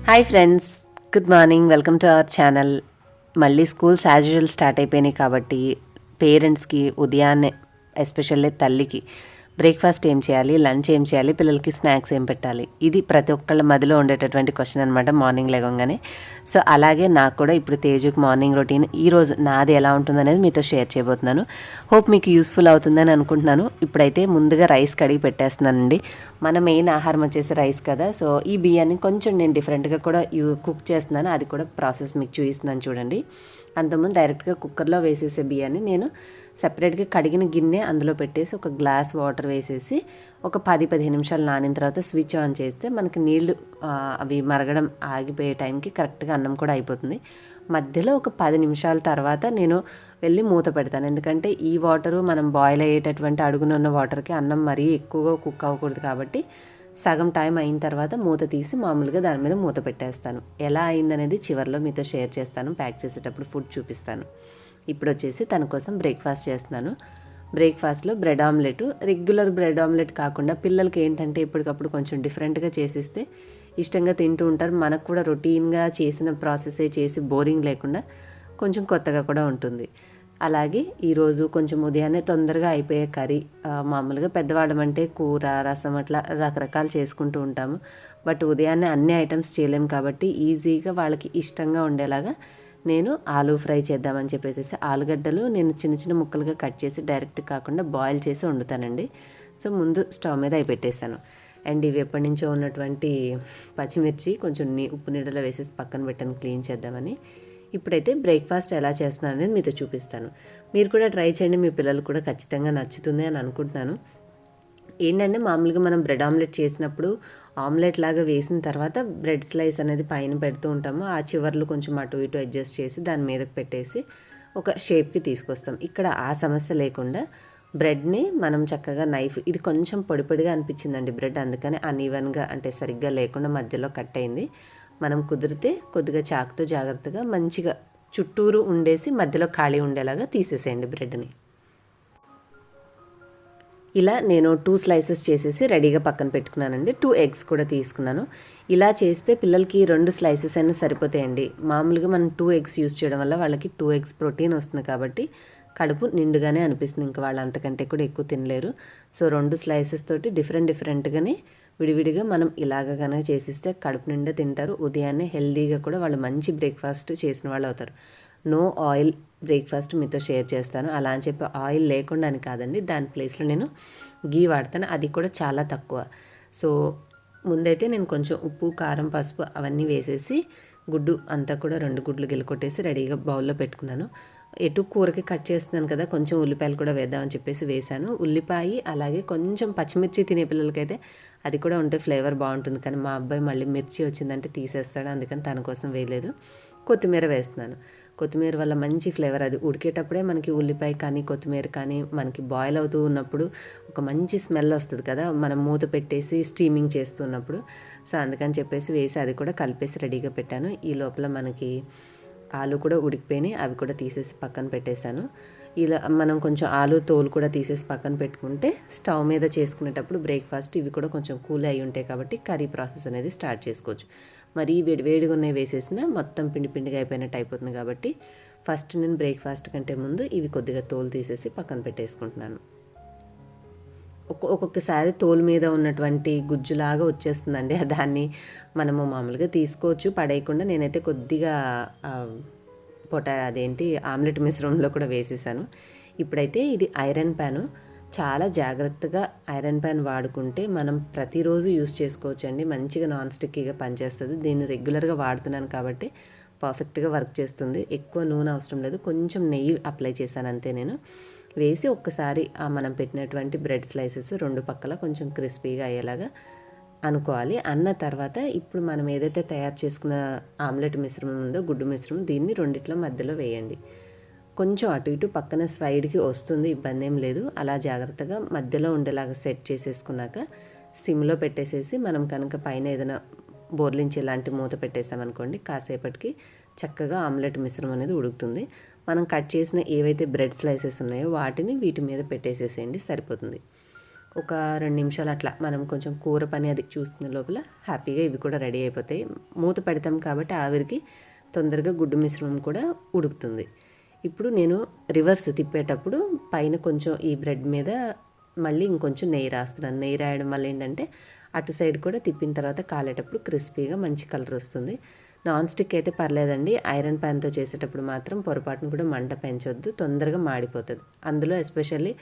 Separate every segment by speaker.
Speaker 1: Hi friends, good morning. Welcome to our channel. మళ్ళీ schools as usual start అయిపోయినాయి కాబట్టి పేరెంట్స్కి ఉదయాన్నే ఎస్పెషల్లీ తల్లికి బ్రేక్ఫాస్ట్ ఏం చేయాలి, లంచ్ ఏం చేయాలి, పిల్లలకి స్నాక్స్ ఏం పెట్టాలి, ఇది ప్రతి ఒక్కళ్ళ మధ్యలో ఉండేటటువంటి క్వశ్చన్ అనమాట మార్నింగ్ లేవగానే. సో అలాగే నాకు కూడా ఇప్పుడు తేజుకి మార్నింగ్ రొటీన్ ఈరోజు నాది ఎలా ఉంటుందనేది మీతో షేర్ చేయబోతున్నాను. హోప్ మీకు యూస్ఫుల్ అవుతుందని అనుకుంటున్నాను. ఇప్పుడైతే ముందుగా రైస్ కడిగి పెట్టేస్తున్నానండి. మన మెయిన్ ఆహారం వచ్చేసి రైస్ కదా. సో ఈ బియ్యాన్ని కొంచెం నేను డిఫరెంట్గా కూడా కుక్ చేస్తున్నాను. అది కూడా ప్రాసెస్ మీకు చూపిస్తున్నాను చూడండి. అంతకుముందు డైరెక్ట్గా కుక్కర్లో వేసేసే బియ్యాన్ని నేను సపరేట్గా కడిగిన గిన్నె అందులో పెట్టేసి ఒక గ్లాస్ వాటర్ వేసేసి ఒక 10-15 నిమిషాలు నానిన తర్వాత స్విచ్ ఆన్ చేస్తే మనకి నీళ్లు అవి మరగడం ఆగిపోయే టైంకి కరెక్ట్గా అన్నం కూడా అయిపోతుంది. మధ్యలో ఒక 10 నిమిషాల తర్వాత నేను వెళ్ళి మూత పెడతాను. ఎందుకంటే ఈ వాటరు మనం బాయిల్ అయ్యేటటువంటి అడుగునున్న వాటర్కి అన్నం మరీ ఎక్కువగా కుక్ అవ్వకూడదు కాబట్టి సగం టైం అయిన తర్వాత మూత తీసి మామూలుగా దాని మీద మూత పెట్టేస్తాను. ఎలా అయిందనేది చివరిలో మీతో షేర్ చేస్తాను. ప్యాక్ చేసేటప్పుడు ఫుడ్ చూపిస్తాను. ఇప్పుడు వచ్చేసి తన కోసం బ్రేక్ఫాస్ట్ చేస్తున్నాను. బ్రేక్ఫాస్ట్లో bread omelette, regular bread omelette కాకుండా పిల్లలకి ఏంటంటే ఇప్పటికప్పుడు కొంచెం డిఫరెంట్గా చేసిస్తే ఇష్టంగా తింటూ ఉంటారు. మనకు కూడా రొటీన్గా చేసిన ప్రాసెసే చేసి బోరింగ్ లేకుండా కొంచెం కొత్తగా కూడా ఉంటుంది. అలాగే ఈరోజు కొంచెం ఉదయాన్నే తొందరగా అయిపోయే కర్రీ. మామూలుగా పెద్దవాళ్ళం అంటే కూర, రసం అట్లా రకరకాలు చేసుకుంటూ ఉంటాము. బట్ ఉదయాన్నే అన్ని ఐటమ్స్ చేయలేము కాబట్టి ఈజీగా వాళ్ళకి ఇష్టంగా ఉండేలాగా నేను ఆలూ ఫ్రై చేద్దామని చెప్పేసి ఆలుగడ్డలు నేను చిన్న చిన్న ముక్కలుగా కట్ చేసి డైరెక్ట్ కాకుండా బాయిల్ చేసి వండుతానండి. సో ముందు స్టవ్ మీద అవి పెట్టేశాను. అండ్ ఇవి ఎప్పటి నుంచో ఉన్నటువంటి పచ్చిమిర్చి కొంచెం ఉప్పు నీళ్ళలో వేసేసి పక్కన పెట్టాను క్లీన్ చేద్దామని. ఇప్పుడైతే బ్రేక్ఫాస్ట్ ఎలా చేస్తున్నాను అనేది మీతో చూపిస్తాను. మీరు కూడా ట్రై చేయండి, మీ పిల్లలు కూడా ఖచ్చితంగా నచ్చుతుంది అని అనుకుంటున్నాను. ఏంటంటే మామూలుగా మనం బ్రెడ్ ఆమ్లెట్ చేసినప్పుడు ఆమ్లెట్ లాగా వేసిన తర్వాత బ్రెడ్ స్లైస్ అనేది పైన పెడుతూ ఉంటాము. ఆ చివర్లు కొంచెం అటు ఇటు అడ్జస్ట్ చేసి దాని మీదకి పెట్టేసి ఒక షేప్కి తీసుకొస్తాం. ఇక్కడ ఆ సమస్య లేకుండా బ్రెడ్ని మనం చక్కగా నైఫ్, ఇది కొంచెం పొడి పొడిగా అనిపించిందండి బ్రెడ్, అందుకని అన్ఈవెన్గా అంటే సరిగ్గా లేకుండా మధ్యలో కట్ అయింది. మనం కుదిరితే కొద్దిగా చాకుతో జాగ్రత్తగా మంచిగా చుట్టూరు ఉండేసి మధ్యలో ఖాళీ ఉండేలాగా తీసేసేయండి బ్రెడ్ని. ఇలా నేను 2 స్లైసెస్ చేసేసి రెడీగా పక్కన పెట్టుకున్నానండి. 2 ఎగ్స్ కూడా తీసుకున్నాను. ఇలా చేస్తే పిల్లలకి 2 స్లైసెస్ అయినా సరిపోతాయండి. మామూలుగా మనం 2 ఎగ్స్ యూస్ చేయడం వల్ల వాళ్ళకి 2 ఎగ్స్ ప్రోటీన్ వస్తుంది కాబట్టి కడుపు నిండుగానే అనిపిస్తుంది. ఇంకా వాళ్ళు అంతకంటే కూడా ఎక్కువ తినలేరు. సో 2 స్లైసెస్ తోటి డిఫరెంట్గానే విడివిడిగా మనం ఇలాగ కనుక చేసిస్తే కడుపు నిండా తింటారు. ఉదయాన్నే హెల్దీగా కూడా వాళ్ళు మంచి బ్రేక్ఫాస్ట్ చేసిన వాళ్ళు అవుతారు. నో ఆయిల్ బ్రేక్ఫాస్ట్ మీతో షేర్ చేస్తాను. అలా అని చెప్పి ఆయిల్ లేకుండా అని కాదండి, దాని ప్లేస్లో నేను గీ వాడతాను. అది కూడా చాలా తక్కువ. సో ముందైతే నేను కొంచెం ఉప్పు, కారం, పసుపు అవన్నీ వేసేసి గుడ్డు అంతా కూడా 2 గుడ్లు గిలకొట్టేసి రెడీగా బౌల్లో పెట్టుకున్నాను. ఎటు కూరకి కట్ చేస్తున్నాను కదా, కొంచెం ఉల్లిపాయలు కూడా వేద్దామని చెప్పేసి వేశాను. ఉల్లిపాయ అలాగే కొంచెం పచ్చిమిర్చి తినే పిల్లలకైతే అది కూడా ఉంటే ఫ్లేవర్ బాగుంటుంది. కానీ మా అబ్బాయి మళ్ళీ మిర్చి వచ్చిందంటే తీసేస్తాడు, అందుకని తన కోసం వేయలేదు. కొత్తిమీర వేస్తున్నాను. కొత్తిమీర వల్ల మంచి ఫ్లేవర్, అది ఉడికేటప్పుడే మనకి ఉల్లిపాయ కానీ కొత్తిమీర కానీ మనకి బాయిల్ అవుతూ ఉన్నప్పుడు ఒక మంచి స్మెల్ వస్తుంది కదా, మనం మూత పెట్టేసి స్టీమింగ్ చేస్తున్నప్పుడు. సో అందుకని చెప్పేసి వేసి అది కూడా కలిపేసి రెడీగా పెట్టాను. ఈ లోపల మనకి ఆలు కూడా ఉడికిపోయినాయి, అవి కూడా తీసేసి పక్కన పెట్టేశాను. ఇలా మనం కొంచెం ఆలు తోలు కూడా తీసేసి పక్కన పెట్టుకుంటే స్టవ్ మీద చేసుకునేటప్పుడు బ్రేక్ఫాస్ట్ ఇవి కూడా కొంచెం కూల్ అయి ఉంటాయి కాబట్టి కర్రీ ప్రాసెస్ అనేది స్టార్ట్ చేసుకోవచ్చు. మరీ వేడిగా ఉన్నాయి వేసేసిన మొత్తం పిండి పిండిగా అయిపోయినట్టు అయిపోతుంది కాబట్టి ఫస్ట్ నేను బ్రేక్ఫాస్ట్ కంటే ముందు ఇవి కొద్దిగా తోలు తీసేసి పక్కన పెట్టేసుకుంటున్నాను. ఒక్కొక్కసారి తోలు మీద ఉన్నటువంటి గుజ్జులాగా వచ్చేస్తుందండి, దాన్ని మనము మామూలుగా తీసుకోవచ్చు పడేయకుండా. నేనైతే కొద్దిగా అదేంటి ఆమ్లెట్ మిశ్రమంలో కూడా వేసేసాను. ఇప్పుడైతే ఇది ఐరన్ ప్యాను, చాలా జాగ్రత్తగా ఐరన్ ప్యాన్ వాడుకుంటే మనం ప్రతిరోజు యూస్ చేసుకోవచ్చండి. మంచిగా నాన్ స్టిక్కీగా పనిచేస్తుంది. దీన్ని రెగ్యులర్గా వాడుతున్నాను కాబట్టి పర్ఫెక్ట్గా వర్క్ చేస్తుంది. ఎక్కువ నూనె అవసరం లేదు, కొంచెం నెయ్యి అప్లై చేశాను అంతే. నేను వేసి ఒక్కసారి మనం పెట్టినటువంటి బ్రెడ్ స్లైసెస్ 2 పక్కల కొంచెం క్రిస్పీగా అయ్యేలాగా అనుకోవాలి. అన్న తర్వాత ఇప్పుడు మనం ఏదైతే తయారు చేసుకున్న ఆమ్లెట్ మిశ్రమం ఉందో, గుడ్డు మిశ్రమం, దీన్ని రెండిట్లో మధ్యలో వేయండి. కొంచెం అటు ఇటు పక్కన సైడ్కి వస్తుంది, ఇబ్బంది ఏం లేదు. అలా జాగ్రత్తగా మధ్యలో ఉండేలాగా సెట్ చేసేసుకున్నాక సిమ్లో పెట్టేసేసి మనం కనుక పైన ఏదైనా బోర్లించి ఇలాంటి మూత పెట్టేసామనుకోండి, కాసేపటికి చక్కగా ఆమ్లెట్ మిశ్రమం అనేది ఉడుకుతుంది. మనం కట్ చేసిన ఏవైతే బ్రెడ్ స్లైసెస్ ఉన్నాయో వాటిని వీటి మీద పెట్టేసేసేయండి, సరిపోతుంది. ఒక 2 నిమిషాలు అట్లా మనం కొంచెం కూర పని అది చూసుకునే లోపల హ్యాపీగా ఇవి కూడా రెడీ అయిపోతాయి. మూత పెడతాం కాబట్టి ఆవిరికి తొందరగా గుడ్డు మిశ్రమం కూడా ఉడుకుతుంది. ఇప్పుడు నేను రివర్స్ తిప్పేటప్పుడు పైన కొంచెం ఈ బ్రెడ్ మీద మళ్ళీ ఇంకొంచెం నెయ్యి రాస్తున్నాను. నెయ్యి రాయడం వల్ల ఏంటంటే అటు సైడ్ కూడా తిప్పిన తర్వాత కాలేటప్పుడు క్రిస్పీగా మంచి కలర్ వస్తుంది. నాన్ స్టిక్ అయితే పర్లేదండి. ఐరన్ ప్యాన్తో చేసేటప్పుడు మాత్రం పొరపాటును కూడా మంట పెంచొద్దు, తొందరగా మాడిపోతుంది. అందులో ఎస్పెషల్లీ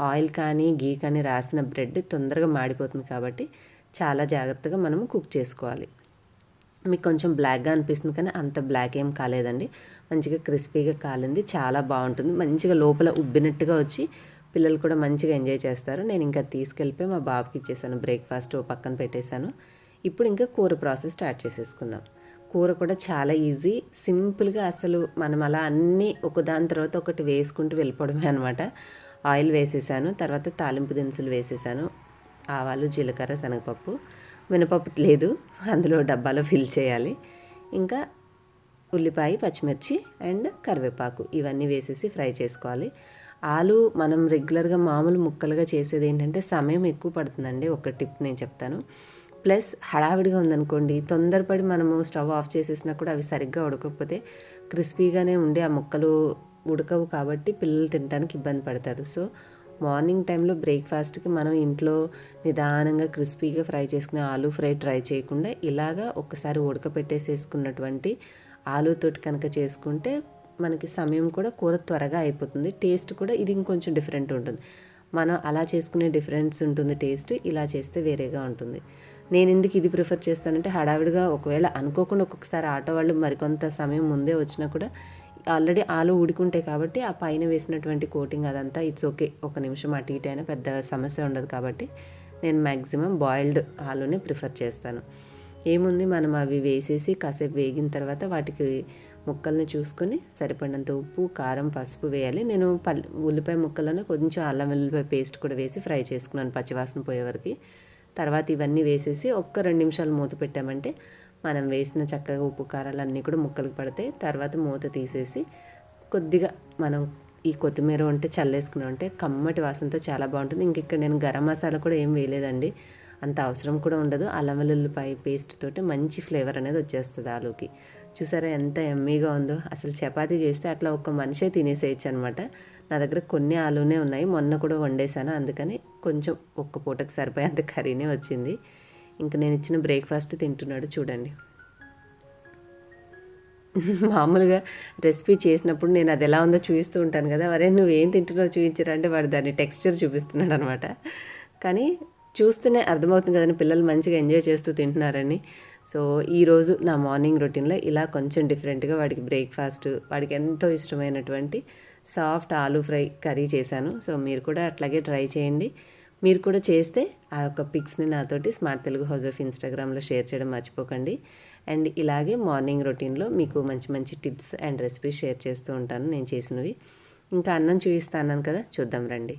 Speaker 1: ఆయిల్ కానీ గీ కానీ రాసిన బ్రెడ్ తొందరగా మాడిపోతుంది కాబట్టి చాలా జాగ్రత్తగా మనము కుక్ చేసుకోవాలి. మీకు కొంచెం బ్లాక్గా అనిపిస్తుంది కానీ అంత బ్లాక్ ఏం కాలేదండి. మంచిగా క్రిస్పీగా కాలింది, చాలా బాగుంటుంది. మంచిగా లోపల ఉబ్బినట్టుగా వచ్చి పిల్లలు కూడా మంచిగా ఎంజాయ్ చేస్తారు. నేను ఇంకా తీసుకెళ్ళిపోయి మా బాబుకి ఇచ్చేసాను. బ్రేక్ఫాస్ట్ పక్కన పెట్టేశాను. ఇప్పుడు ఇంకా కూర ప్రాసెస్ స్టార్ట్ చేసేసుకుందాం. కూర కూడా చాలా ఈజీ, సింపుల్గా అసలు మనం అలా అన్నీ ఒకదాని తర్వాత ఒకటి వేసుకుంటూ వెళ్ళిపోవడమే అనమాట. ఆయిల్ వేసేసాను, తర్వాత తాలింపు దినుసులు వేసేసాను. ఆవాలు, జీలకర్ర, శనగపప్పు, మినపప్పు లేదు, అందులో డబ్బాలో ఫిల్ చేయాలి. ఇంకా ఉల్లిపాయ, పచ్చిమిర్చి అండ్ కరివేపాకు ఇవన్నీ వేసేసి ఫ్రై చేసుకోవాలి. ఆలు మనం రెగ్యులర్గా మామూలు ముక్కలుగా చేసేది ఏంటంటే సమయం ఎక్కువ పడుతుందండి. ఒక టిప్ నేను చెప్తాను. ప్లస్ హడావిడిగా ఉందనుకోండి, తొందరపడి మనము స్టవ్ ఆఫ్ చేసేసినా కూడా అవి సరిగ్గా ఉడకకపోతే క్రిస్పీగానే ఉండి ఆ ముక్కలు ఉడకవు కాబట్టి పిల్లలు తినడానికి ఇబ్బంది పడతారు. సో మార్నింగ్ టైంలో బ్రేక్ఫాస్ట్కి మనం ఇంట్లో నిదానంగా క్రిస్పీగా ఫ్రై చేసుకునే ఆలూ ఫ్రై ట్రై చేయకుండా ఇలాగా ఒక్కసారి ఉడకపెట్టేసేసుకున్నటువంటి ఆలూతోటి కనుక చేసుకుంటే మనకి సమయం కూడా కూర త్వరగా అయిపోతుంది. టేస్ట్ కూడా ఇది ఇంకొంచెం డిఫరెంట్ ఉంటుంది. మనం అలా చేసుకునే డిఫరెన్స్ ఉంటుంది టేస్ట్, ఇలా చేస్తే వేరేగా ఉంటుంది. నేను ఎందుకు ఇది ప్రిఫర్ చేస్తానంటే హడావిడిగా ఒకవేళ అనుకోకుండా ఒక్కొక్కసారి ఆటో వాళ్ళు మరికొంత సమయం ముందే వచ్చినా కూడా ఆల్రెడీ ఆలు ఉడికుంటాయి కాబట్టి ఆ పైన వేసినటువంటి కోటింగ్ అదంతా ఇట్స్ ఓకే, ఒక నిమిషం అటు ఇటు అయినా పెద్ద సమస్య ఉండదు కాబట్టి నేను మ్యాక్సిమం బాయిల్డ్ ఆలునే ప్రిఫర్ చేస్తాను. ఏముంది, మనం అవి వేసేసి కాసేపు వేగిన తర్వాత వాటికి ముక్కల్ని చూసుకొని సరిపడినంత ఉప్పు, కారం, పసుపు వేయాలి. నేను ఉల్లిపాయ ముక్కలను కొంచెం అల్లం వెల్లుల్లిపాయ పేస్ట్ కూడా వేసి ఫ్రై చేసుకున్నాను పచ్చివాసన పోయే వరకు. తర్వాత ఇవన్నీ వేసేసి ఒక్క 2 నిమిషాలు మూత పెట్టామంటే మనం వేసిన చక్కగా ఉప్పు కారాలు అన్నీ కూడా ముక్కలకు పడతాయి. తర్వాత మూత తీసేసి కొద్దిగా మనం ఈ కొత్తిమీర ఉంటే చల్లేసుకున్నాం అంటే కమ్మటి వాసనతో చాలా బాగుంటుంది. ఇంక ఇక్కడ నేను గరం మసాలా కూడా ఏం వేయలేదండి, అంత అవసరం కూడా ఉండదు. అల్లం వెల్లుల్లిపాయ పేస్ట్ తోటి మంచి ఫ్లేవర్ అనేది వచ్చేస్తుంది ఆలూకి. చూసారా ఎంత ఎమ్మీగా ఉందో. అసలు చపాతీ చేస్తే అట్లా ఒక మనిషే తినేసేయచ్చు అనమాట. నా దగ్గర కొన్ని ఆలూనే ఉన్నాయి, మొన్న కూడా వండేసాను, అందుకని కొంచెం ఒక్క పూటకు సరిపోయేంత కర్రీనే వచ్చింది. ఇంకా నేను ఇచ్చిన బ్రేక్ఫాస్ట్ తింటున్నాడు చూడండి. మామూలుగా రెసిపీ చేసినప్పుడు నేను అది ఎలా ఉందో చూపిస్తూ ఉంటాను కదా, వరే నువ్వేం తింటున్నావు చూపించరా అంటే వాడు దాన్ని టెక్స్చర్ చూపిస్తున్నాడు అనమాట. కానీ చూస్తూనే అర్థమవుతుంది కదండి పిల్లలు మంచిగా ఎంజాయ్ చేస్తూ తింటున్నారని. సో ఈరోజు నా మార్నింగ్ రొటీన్లో ఇలా కొంచెం డిఫరెంట్గా వాడికి బ్రేక్ఫాస్ట్, వాడికి ఎంతో ఇష్టమైనటువంటి సాఫ్ట్ ఆలూ ఫ్రై కర్రీ చేశాను. సో మీరు కూడా అట్లాగే ట్రై చేయండి. మీరు కూడా చేస్తే ఆ యొక్క పిక్స్ని నాతోటి స్మార్ట్ తెలుగు హౌస్ ఆఫ్ ఇన్స్టాగ్రామ్లో షేర్ చేయడం మర్చిపోకండి. అండ్ ఇలాగే మార్నింగ్ రొటీన్లో మీకు మంచి మంచి టిప్స్ అండ్ రెసిపీస్ షేర్ చేస్తూ ఉంటాను నేను చేసినవి. ఇంకా అన్నం చూపిస్తాను కదా, చూద్దాం రండి.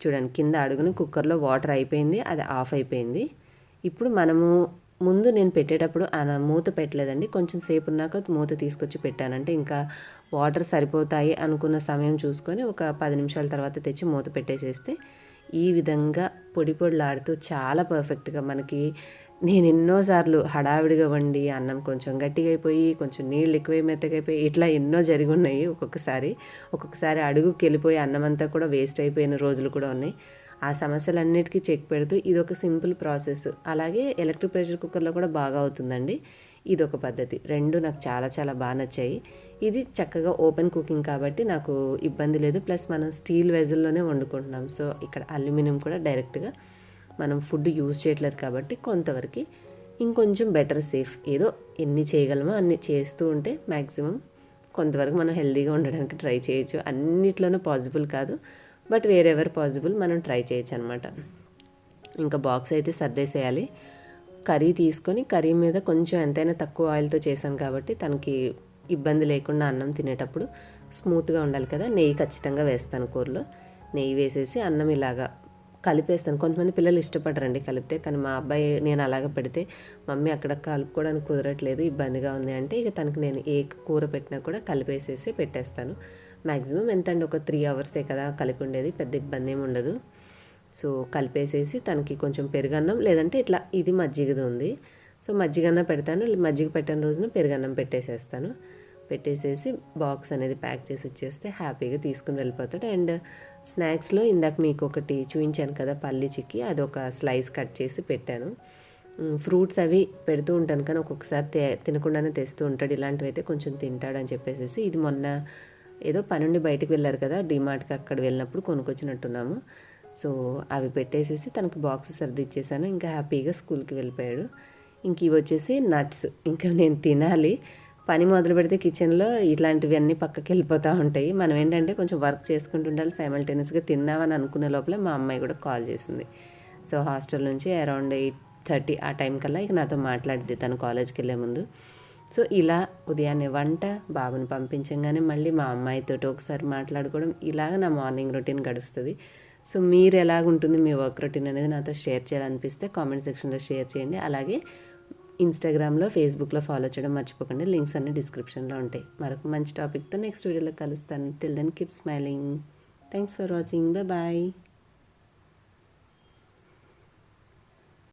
Speaker 1: చూడండి, కింద అడుగున కుక్కర్లో వాటర్ అయిపోయింది, అది ఆఫ్ అయిపోయింది. ఇప్పుడు మనము ముందు నేను పెట్టేటప్పుడు మూత పెట్టలేదండి, కొంచెం సేపు ఉన్నాక మూత తీసుకొచ్చి పెట్టానంటే ఇంకా వాటర్ సరిపోతాయి అనుకున్న సమయం చూసుకొని ఒక 10 నిమిషాల తర్వాత తెచ్చి మూత పెట్టేసేస్తే ఈ విధంగా పొడి పొడిలాడుతూ చాలా పర్ఫెక్ట్గా మనకి, నేను ఎన్నోసార్లు హడావిడిగా వండి అన్నం కొంచెం గట్టిగా అయిపోయి కొంచెం నీళ్ళు ఎక్కువై మెత్తగైపోయి ఇట్లా ఎన్నో జరిగి ఉన్నాయి. ఒక్కొక్కసారి అడుగుకి వెళ్ళిపోయి అన్నం అంతా కూడా వేస్ట్ అయిపోయిన రోజులు కూడా ఉన్నాయి. ఆ సమస్యలన్నిటికీ చెక్ పెడుతూ ఇదొక సింపుల్ ప్రాసెస్. అలాగే ఎలక్ట్రిక్ ప్రెషర్ కుక్కర్లో కూడా బాగా అవుతుందండి. ఇదొక పద్ధతి. రెండు నాకు చాలా చాలా బాగా నచ్చాయి. ఇది చక్కగా ఓపెన్ కుకింగ్ కాబట్టి నాకు ఇబ్బంది లేదు. ప్లస్ మనం స్టీల్ వెజల్లోనే వండుకుంటున్నాం. సో ఇక్కడ అల్యూమినియం కూడా డైరెక్ట్గా మనం ఫుడ్ యూజ్ చేయట్లేదు కాబట్టి కొంతవరకు ఇంకొంచెం బెటర్ సేఫ్. ఏదో ఎన్ని చేయగలమో అన్ని చేస్తూ ఉంటే మ్యాక్సిమం కొంతవరకు మనం హెల్తీగా ఉండడానికి ట్రై చేయొచ్చు. అన్నిట్లోనూ పాసిబుల్ కాదు, బట్ వేరెవర్ పాసిబుల్ మనం ట్రై చేయొచ్చు అనమాట. ఇంకా బాక్స్ అయితే సర్దేసేయాలి. కర్రీ తీసుకొని కర్రీ మీద కొంచెం ఎంతైనా తక్కువ ఆయిల్తో చేశాను కాబట్టి తనకి ఇబ్బంది లేకుండా అన్నం తినేటప్పుడు స్మూత్గా ఉండాలి కదా. నెయ్యి ఖచ్చితంగా వేస్తాను కూరలో. నెయ్యి వేసేసి అన్నం ఇలాగా కలిపేస్తాను. కొంతమంది పిల్లలు ఇష్టపడరండి కలిపితే, కానీ మా అబ్బాయి నేను అలాగ పెడితే మమ్మీ అక్కడ కలుపుకోవడానికి కుదరట్లేదు, ఇబ్బందిగా ఉంది అంటే ఇక తనకి నేను ఏ కూర పెట్టినా కూడా కలిపేసేసి పెట్టేస్తాను. మ్యాక్సిమం ఎంత అండి, ఒక 3 అవర్సే కదా కలిపి ఉండేది, పెద్ద ఇబ్బంది ఏమి ఉండదు. సో కలిపేసేసి తనకి కొంచెం పెరుగన్నం, లేదంటే ఇట్లా ఇది మజ్జిగది ఉంది, సో మజ్జిగన్న పెడతాను. మజ్జిగ పెట్టిన రోజున పెరుగన్నం పెట్టేసేస్తాను. పెట్టేసేసి బాక్స్ అనేది ప్యాక్ చేసి ఇచ్చేస్తే హ్యాపీగా తీసుకుని వెళ్ళిపోతాడు. అండ్ స్నాక్స్లో ఇందాక మీకు ఒకటి చూపించాను కదా పల్లి చిక్కి, అది ఒక స్లైస్ కట్ చేసి పెట్టాను. ఫ్రూట్స్ అవి పెడుతూ ఉంటాను, కానీ ఒక్కొక్కసారి తినకుండానే తెస్తూ ఉంటాడు. ఇలాంటివి అయితే కొంచెం తింటాడని చెప్పేసి ఇది మొన్న ఏదో పనుండి బయటకు వెళ్ళారు కదా డిమార్ట్కి, అక్కడ వెళ్ళినప్పుడు కొనుక్కొచ్చినట్టున్నాము. సో అవి పెట్టేసేసి తనకి బాక్స్ సర్ది ఇచ్చేసాను. ఇంకా హ్యాపీగా స్కూల్కి వెళ్ళిపోయాడు. ఇంక ఇవి వచ్చేసి నట్స్, ఇంకా నేను తినాలి. పని మొదలు పెడితే కిచెన్లో ఇట్లాంటివి అన్నీ పక్కకి వెళ్ళిపోతూ ఉంటాయి. మనం ఏంటంటే కొంచెం వర్క్ చేసుకుంటూ ఉండాలి, సైమల్టేనియస్గా తిందామని అనుకునే లోపలే మా అమ్మాయి కూడా కాల్ చేసింది. సో హాస్టల్ నుంచి అరౌండ్ 8:30 ఆ టైం కల్లా ఇక నాతో మాట్లాడిద్ది తను కాలేజ్కి వెళ్ళే ముందు. సో ఇలా ఉదయాన్నే వంట, బాబుని పంపించగానే మళ్ళీ మా అమ్మాయితోటి ఒకసారి మాట్లాడుకోవడం, ఇలాగ నా మార్నింగ్ రొటీన్ గడుస్తుంది. సో మీరు ఎలాగుంటుంది మీ వర్క్ రొటీన్ అనేది నాతో షేర్ చేయాలనిపిస్తే కామెంట్ సెక్షన్లో షేర్ చేయండి. అలాగే ఇన్స్టాగ్రామ్లో, ఫేస్బుక్లో ఫాలో చేయడం మర్చిపోకండి. లింక్స్ అన్ని డిస్క్రిప్షన్లో ఉంటాయి. మరొక మంచి టాపిక్తో నెక్స్ట్ వీడియోలో కలుస్తాను. Till then keep smiling. Thanks for watching. Bye.